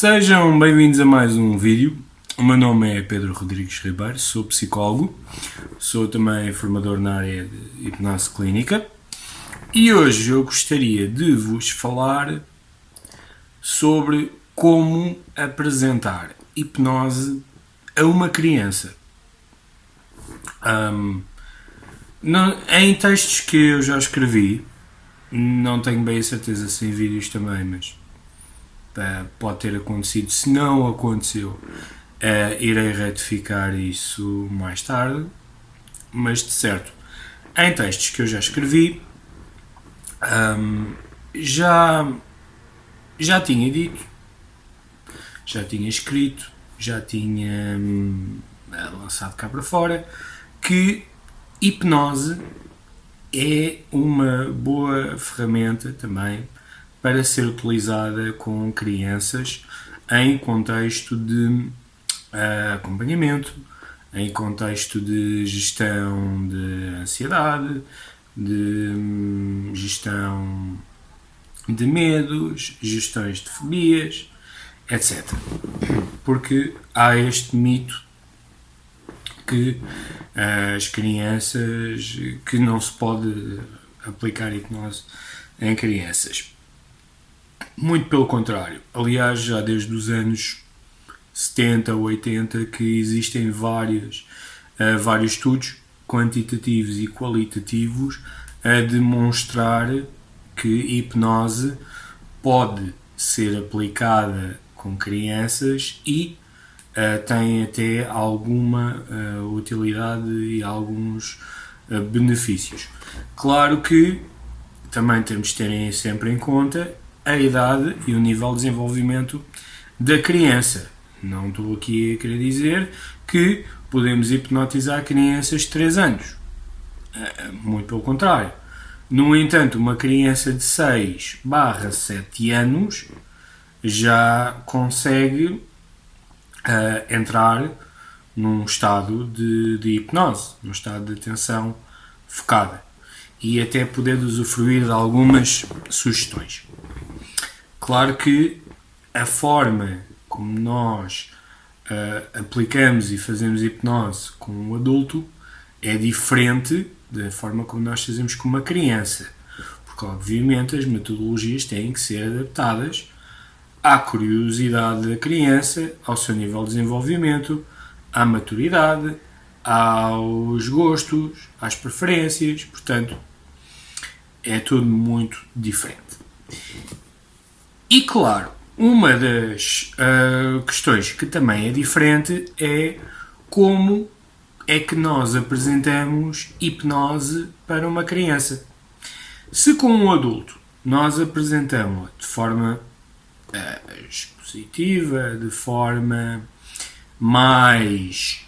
Sejam bem-vindos a mais um vídeo. O meu nome é Pedro Rodrigues Ribeiro, sou psicólogo, sou também formador na área de hipnose clínica e hoje eu gostaria de vos falar sobre como apresentar hipnose a uma criança. Em textos que eu já escrevi, não tenho bem a certeza se em vídeos também, mas pode ter acontecido. Se não aconteceu, irei retificar isso mais tarde, mas de certo, em textos que eu já escrevi, já tinha dito, já tinha escrito, já tinha lançado cá para fora que hipnose é uma boa ferramenta também para ser utilizada com crianças em contexto de acompanhamento, em contexto de gestão de ansiedade, de gestão de medos, gestões de fobias, etc. Porque há este mito que as crianças, que não se pode aplicar hipnose em crianças. Muito pelo contrário. Aliás, já desde os anos 70 ou 80 que existem vários estudos quantitativos e qualitativos a demonstrar que hipnose pode ser aplicada com crianças e tem até alguma utilidade e alguns benefícios. Claro que também temos de ter sempre em conta a idade e o nível de desenvolvimento da criança. Não estou aqui a querer dizer que podemos hipnotizar crianças de 3 anos. Muito pelo contrário. No entanto, uma criança de 6/7 anos já consegue entrar num estado de hipnose, num estado de atenção focada e até poder usufruir de algumas sugestões. Claro que a forma como nós aplicamos e fazemos hipnose com um adulto é diferente da forma como nós fazemos com uma criança, porque obviamente as metodologias têm que ser adaptadas à curiosidade da criança, ao seu nível de desenvolvimento, à maturidade, aos gostos, às preferências, portanto é tudo muito diferente. E claro, uma das questões que também é diferente é como é que nós apresentamos hipnose para uma criança. Se com um adulto nós apresentamos de forma expositiva, de forma mais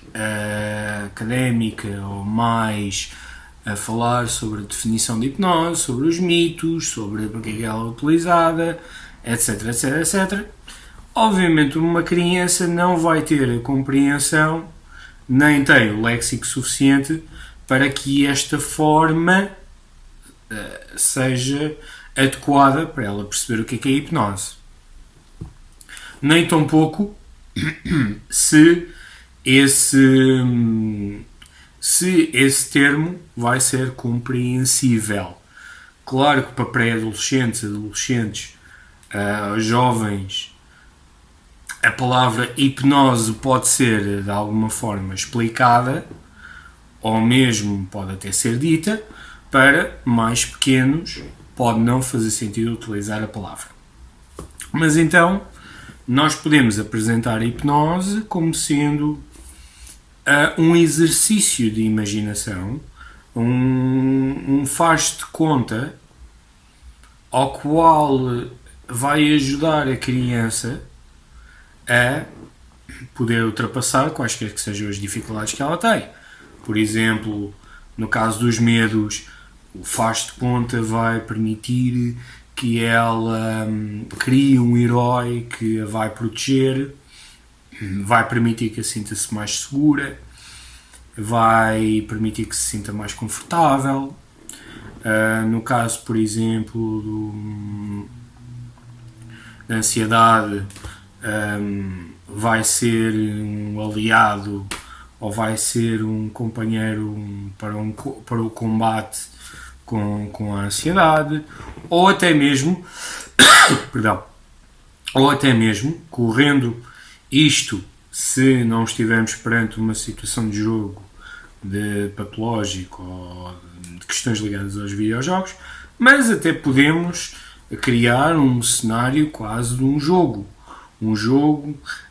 académica ou mais a falar sobre a definição de hipnose, sobre os mitos, sobre porque é que ela é utilizada, etc, etc, etc. Obviamente uma criança não vai ter a compreensão, nem tem o léxico suficiente para que esta forma seja adequada para ela perceber o que é hipnose. Nem tão pouco se esse termo vai ser compreensível. Claro que para pré-adolescentes, adolescentes, jovens, a palavra hipnose pode ser de alguma forma explicada ou mesmo pode até ser dita. Para mais pequenos pode não fazer sentido utilizar a palavra. Mas então nós podemos apresentar a hipnose como sendo um exercício de imaginação, um faz de conta ao qual vai ajudar a criança a poder ultrapassar quaisquer que sejam as dificuldades que ela tem. Por exemplo, no caso dos medos, o faz de conta vai permitir que ela crie um herói que a vai proteger, vai permitir que a sinta-se mais segura, vai permitir que se sinta mais confortável. No caso, por exemplo, da ansiedade, vai ser um aliado ou vai ser um companheiro para o combate com a ansiedade, ou até mesmo, perdão, ou até mesmo correndo isto se não estivermos perante uma situação de jogo de patológico ou de questões ligadas aos videojogos, mas até podemos criar um cenário quase de um jogo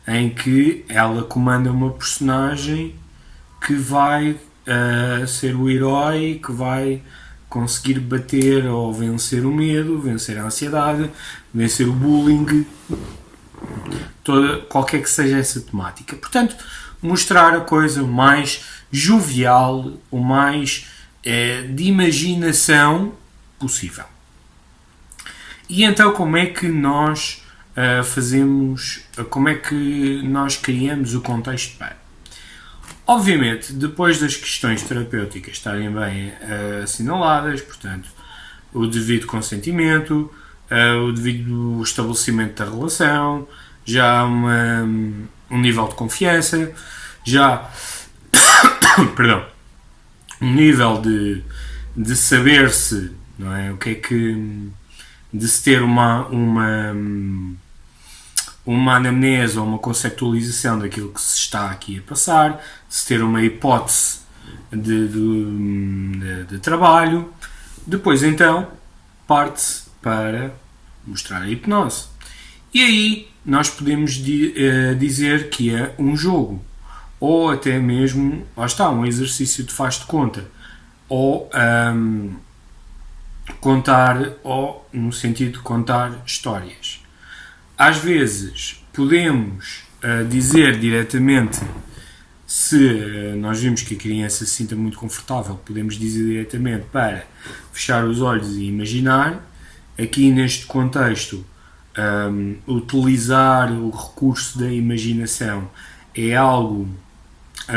em que ela comanda uma personagem que vai ser o herói, que vai conseguir bater ou vencer o medo, vencer a ansiedade, vencer o bullying, qualquer que seja essa temática. Portanto, mostrar a coisa mais jovial, o mais de imaginação possível. E então, como é que nós como é que nós criamos o contexto para? Obviamente, depois das questões terapêuticas estarem bem assinaladas, portanto, o devido consentimento, o devido estabelecimento da relação, já há um nível de confiança, já perdão, um nível de saber-se, não é? O que é que de se ter uma anamnese ou uma conceptualização daquilo que se está aqui a passar, de se ter uma hipótese de trabalho. Depois então parte-se para mostrar a hipnose. E aí nós podemos dizer que é um jogo, ou até mesmo, lá está, um exercício de faz de conta, ou contar, ou no sentido de contar histórias. Às vezes podemos dizer diretamente, se nós vimos que a criança se sinta muito confortável, podemos dizer diretamente para fechar os olhos e imaginar. Aqui neste contexto, utilizar o recurso da imaginação é algo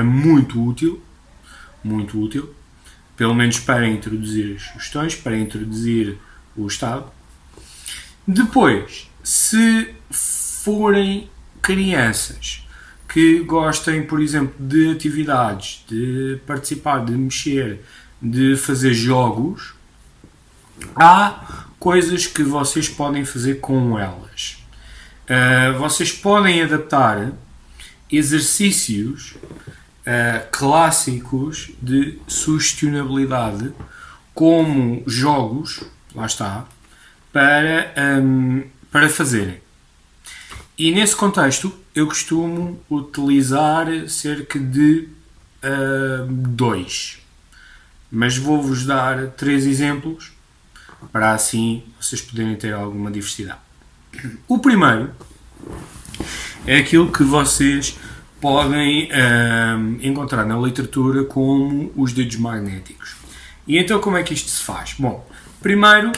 muito útil, pelo menos para introduzir as sugestões, para introduzir o estado. Depois, se forem crianças que gostem, por exemplo, de atividades, de participar, de mexer, de fazer jogos, há coisas que vocês podem fazer com elas. Vocês podem adaptar exercícios clássicos de sugestionabilidade como jogos, lá está, para fazerem. E nesse contexto eu costumo utilizar cerca de 2. Mas vou-vos dar 3 exemplos para assim vocês poderem ter alguma diversidade. O primeiro é aquilo que vocês podem encontrar na literatura como os dedos magnéticos. E então como é que isto se faz? Bom, primeiro,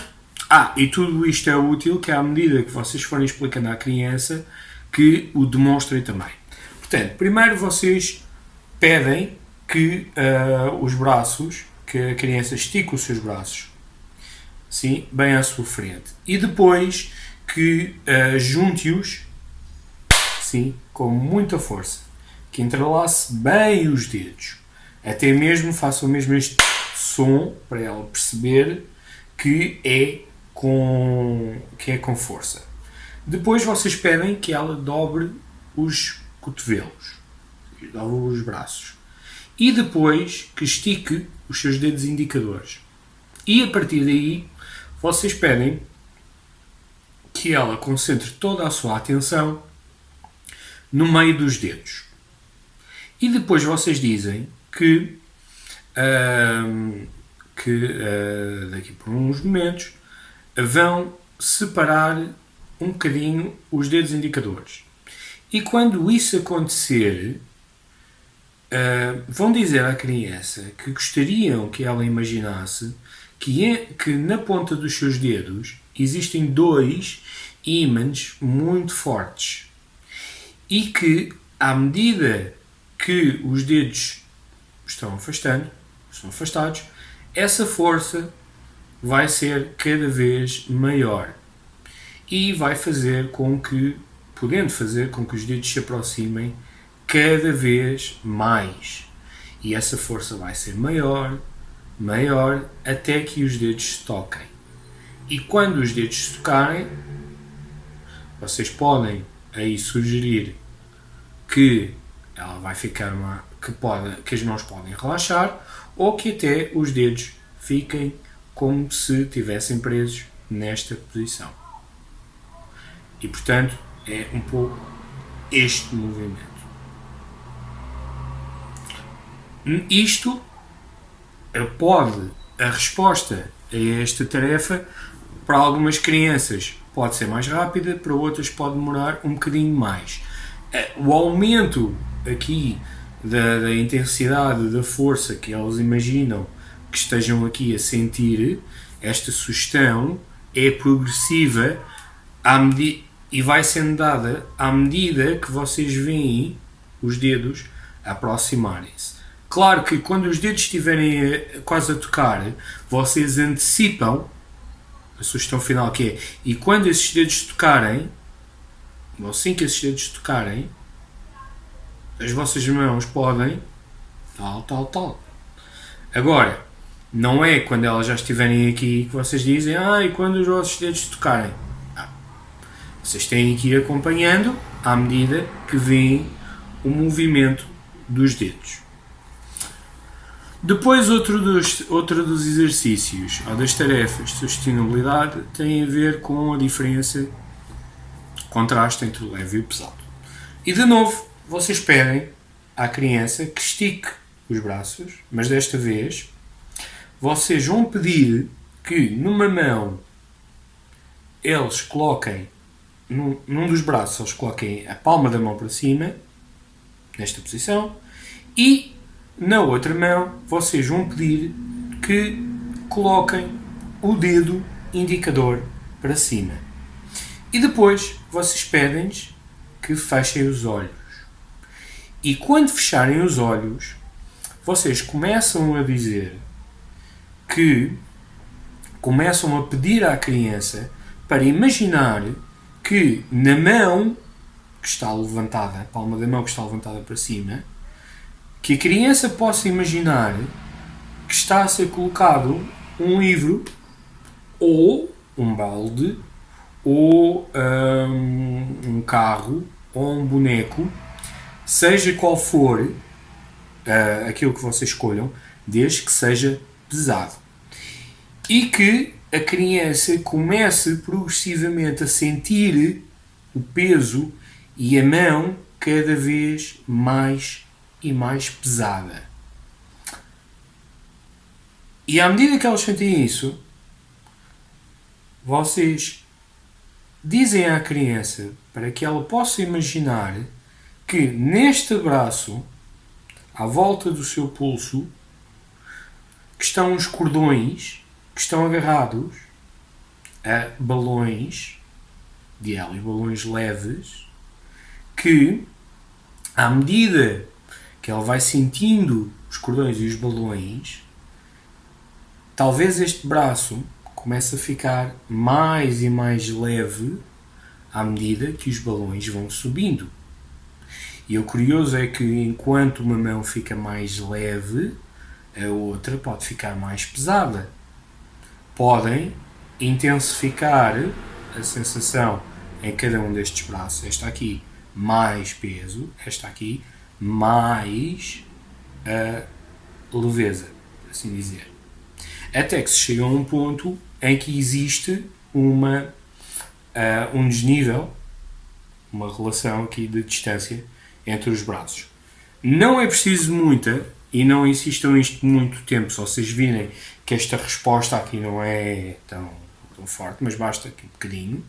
e tudo isto é útil que à medida que vocês forem explicando à criança que o demonstrem também. Portanto, primeiro vocês pedem que os braços, que a criança estique os seus braços, sim, bem à sua frente. E depois que junte-os, sim, com muita força. Que entrelace bem os dedos. Até mesmo façam mesmo este som para ela perceber que é com força. Depois vocês pedem que ela dobre os cotovelos, dobre os braços. E depois que estique os seus dedos indicadores. E a partir daí vocês pedem que ela concentre toda a sua atenção no meio dos dedos. E depois vocês dizem que daqui por uns momentos vão separar um bocadinho os dedos indicadores. E quando isso acontecer, vão dizer à criança que gostariam que ela imaginasse que na ponta dos seus dedos existem 2 ímãs muito fortes e que, à medida que os dedos estão afastados, essa força vai ser cada vez maior e vai fazer com que podendo fazer com que os dedos se aproximem cada vez mais. E essa força vai ser maior, maior, até que os dedos se toquem. E quando os dedos se tocarem, vocês podem aí sugerir que ela vai ficar que as mãos podem relaxar, ou que até os dedos fiquem como se estivessem presos nesta posição. E portanto é um pouco este movimento. Isto a resposta a esta tarefa para algumas crianças pode ser mais rápida, para outras pode demorar um bocadinho mais. O aumento aqui da intensidade, da força que eles imaginam que estejam aqui a sentir, esta sugestão é progressiva e vai sendo dada à medida que vocês veem os dedos aproximarem-se. Claro que quando os dedos estiverem quase a tocar, vocês antecipam a sugestão final, que é: e quando esses dedos tocarem, ou assim que esses dedos tocarem, as vossas mãos podem tal. Agora, não é quando elas já estiverem aqui que vocês dizem: e quando os vossos dedos tocarem. Não. Vocês têm que ir acompanhando à medida que veem o movimento dos dedos. Depois, outro dos exercícios ou das tarefas de sustentabilidade tem a ver com a diferença, contraste entre o leve e o pesado. E de novo, vocês pedem à criança que estique os braços, mas desta vez vocês vão pedir que numa mão eles coloquem, num dos braços eles coloquem a palma da mão para cima, nesta posição, e na outra mão vocês vão pedir que coloquem o dedo indicador para cima. E depois vocês pedem-lhes que fechem os olhos. E quando fecharem os olhos, vocês começam a pedir à criança para imaginar que na mão que está levantada, a palma da mão que está levantada para cima, que a criança possa imaginar que está a ser colocado um livro, ou um balde, ou um carro, ou um boneco, seja qual for aquilo que vocês escolham, desde que seja pesado. E que a criança comece progressivamente a sentir o peso e a mão cada vez mais e mais pesada. E à medida que elas sentem isso, vocês dizem à criança para que ela possa imaginar que neste braço, à volta do seu pulso, que estão os cordões que estão agarrados a balões de hélio, balões leves, que à medida que ela vai sentindo os cordões e os balões, talvez este braço comece a ficar mais e mais leve à medida que os balões vão subindo. E o curioso é que enquanto uma mão fica mais leve, a outra pode ficar mais pesada. Podem intensificar a sensação em cada um destes braços. Esta aqui mais peso, esta aqui mais leveza, por assim dizer. Até que se chega a um ponto em que existe um desnível, uma relação aqui de distância entre os braços. Não é preciso muita, e não insistam isto muito tempo, se vocês virem que esta resposta aqui não é tão forte, mas basta aqui um bocadinho.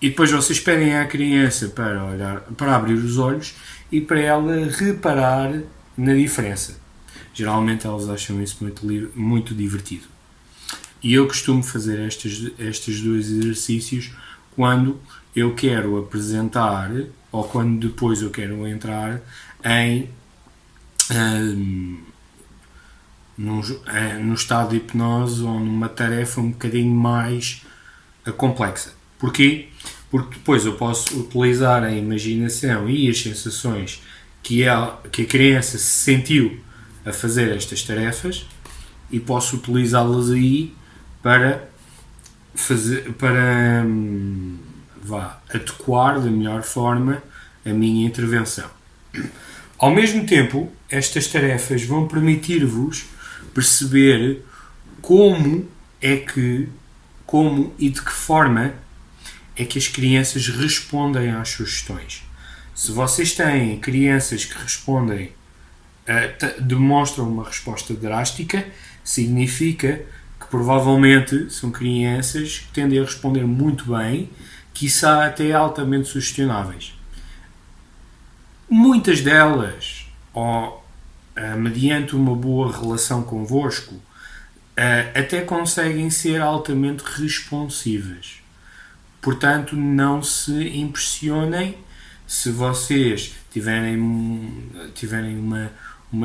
E depois vocês pedem à criança para abrir os olhos e para ela reparar na diferença. Geralmente elas acham isso muito divertido. E eu costumo fazer estes dois exercícios quando eu quero apresentar, ou quando depois eu quero entrar no estado de hipnose ou numa tarefa um bocadinho mais complexa. Porquê? Porque depois eu posso utilizar a imaginação e as sensações que a criança se sentiu a fazer estas tarefas e posso utilizá-las aí para adequar da melhor forma a minha intervenção. Ao mesmo tempo, estas tarefas vão permitir-vos perceber como e de que forma é que as crianças respondem às sugestões. Se vocês têm crianças que respondem, demonstram uma resposta drástica, significa que provavelmente são crianças que tendem a responder muito bem, quiçá até altamente sugestionáveis. Muitas delas, mediante uma boa relação convosco, até conseguem ser altamente responsivas. Portanto, não se impressionem se vocês tiverem uma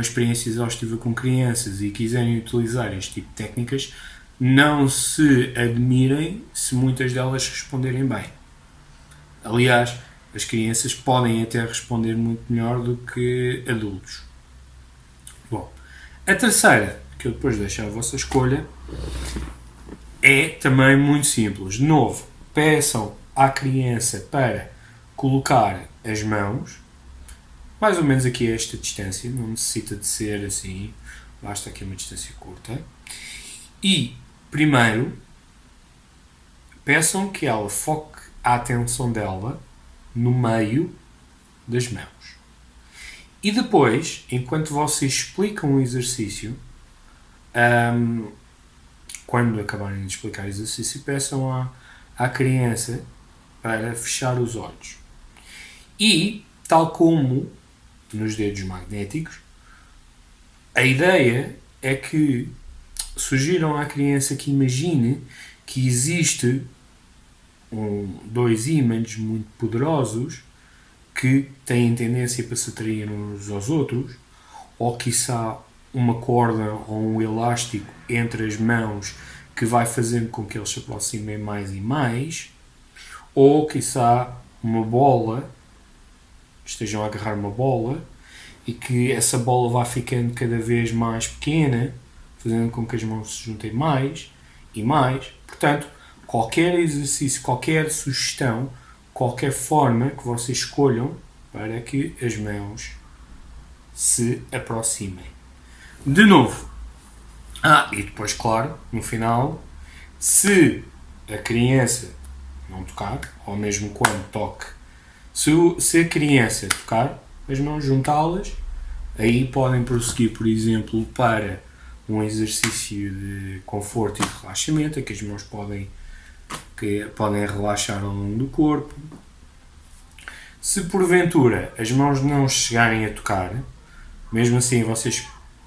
experiência exaustiva com crianças e quiserem utilizar este tipo de técnicas. Não se admirem se muitas delas responderem bem. Aliás, as crianças podem até responder muito melhor do que adultos. Bom, a terceira, que eu depois deixo à vossa escolha, é também muito simples. De novo, peçam à criança para colocar as mãos, mais ou menos aqui a esta distância, não necessita de ser assim, basta aqui uma distância curta. E, primeiro, peçam que ela foque a atenção dela no meio das mãos. E depois, enquanto vocês explicam o exercício, quando acabarem de explicar o exercício, peçam à criança para fechar os olhos. E, tal como nos dedos magnéticos, a ideia é que sugiram à criança que imagine que existe dois ímãs muito poderosos que têm tendência para se atrair uns aos outros, ou quiçá uma corda ou um elástico entre as mãos que vai fazendo com que eles se aproximem mais e mais, ou quiçá uma bola, estejam a agarrar uma bola e que essa bola vá ficando cada vez mais pequena, fazendo com que as mãos se juntem mais e mais. Portanto, qualquer exercício, qualquer sugestão, qualquer forma que vocês escolham para que as mãos se aproximem. De novo. E depois, claro, no final, se a criança não tocar, ou mesmo quando toque, se a criança tocar, as mãos juntá-las, aí podem prosseguir, por exemplo, para um exercício de conforto e de relaxamento, em que as mãos podem relaxar ao longo do corpo. Se porventura as mãos não chegarem a tocar, mesmo assim vocês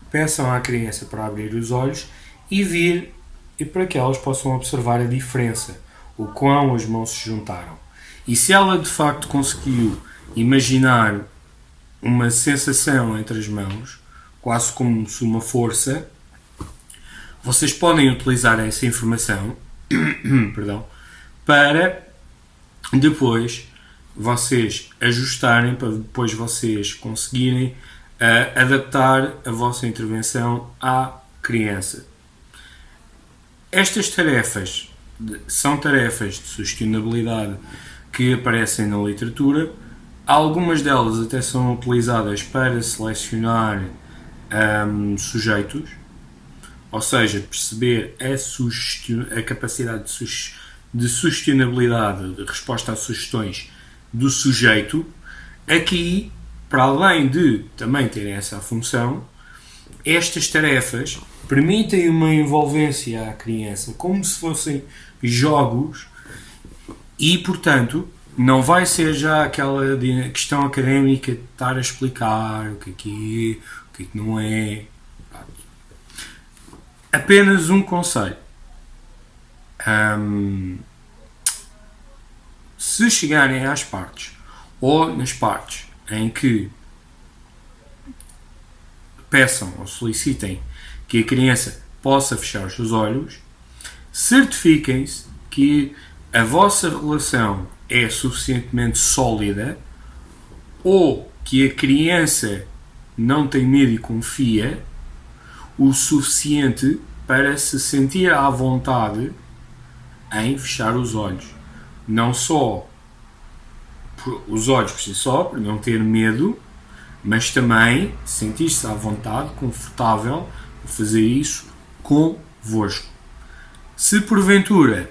peçam à criança para abrir os olhos e para que elas possam observar a diferença, o quão as mãos se juntaram. E se ela de facto conseguiu imaginar uma sensação entre as mãos, quase como se uma força, vocês podem utilizar essa informação para depois vocês ajustarem, para depois vocês conseguirem adaptar a vossa intervenção à criança. Estas tarefas são tarefas de sustenabilidade que aparecem na literatura. Algumas delas até são utilizadas para selecionar sujeitos, ou seja, perceber a capacidade de sustentabilidade de resposta às sugestões do sujeito. Aqui, para além de também terem essa função, estas tarefas permitem uma envolvência à criança como se fossem jogos e, portanto, não vai ser já aquela questão académica de estar a explicar o que é, o que não é. Apenas um conselho. Se chegarem às partes, ou nas partes em que peçam ou solicitem que a criança possa fechar os seus olhos, certifiquem-se que a vossa relação é suficientemente sólida, ou que a criança não tem medo e confia o suficiente para se sentir à vontade em fechar os olhos. Não só os olhos por si só, por não ter medo, mas também sentir-se à vontade, confortável, a fazer isso convosco. Se porventura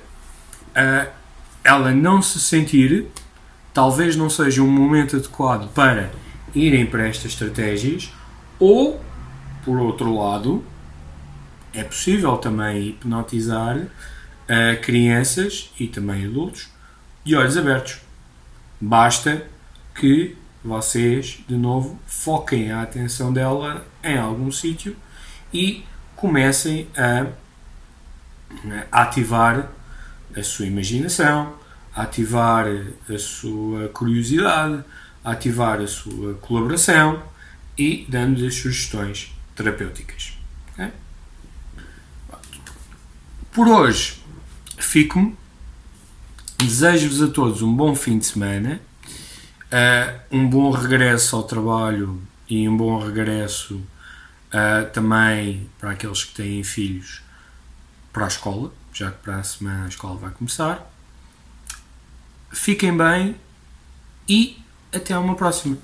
ela não se sentir, talvez não seja um momento adequado para irem para estas estratégias, ou, por outro lado, é possível também hipnotizar crianças e também adultos de olhos abertos. Basta que vocês, de novo, foquem a atenção dela em algum sítio e comecem a ativar a sua imaginação, a ativar a sua curiosidade, a ativar a sua colaboração e dando-lhes sugestões terapêuticas. Okay? Por hoje, fico-me. Desejo-vos a todos um bom fim de semana, um bom regresso ao trabalho e um bom regresso também para aqueles que têm filhos para a escola, já que para a semana a escola vai começar. Fiquem bem e até uma próxima.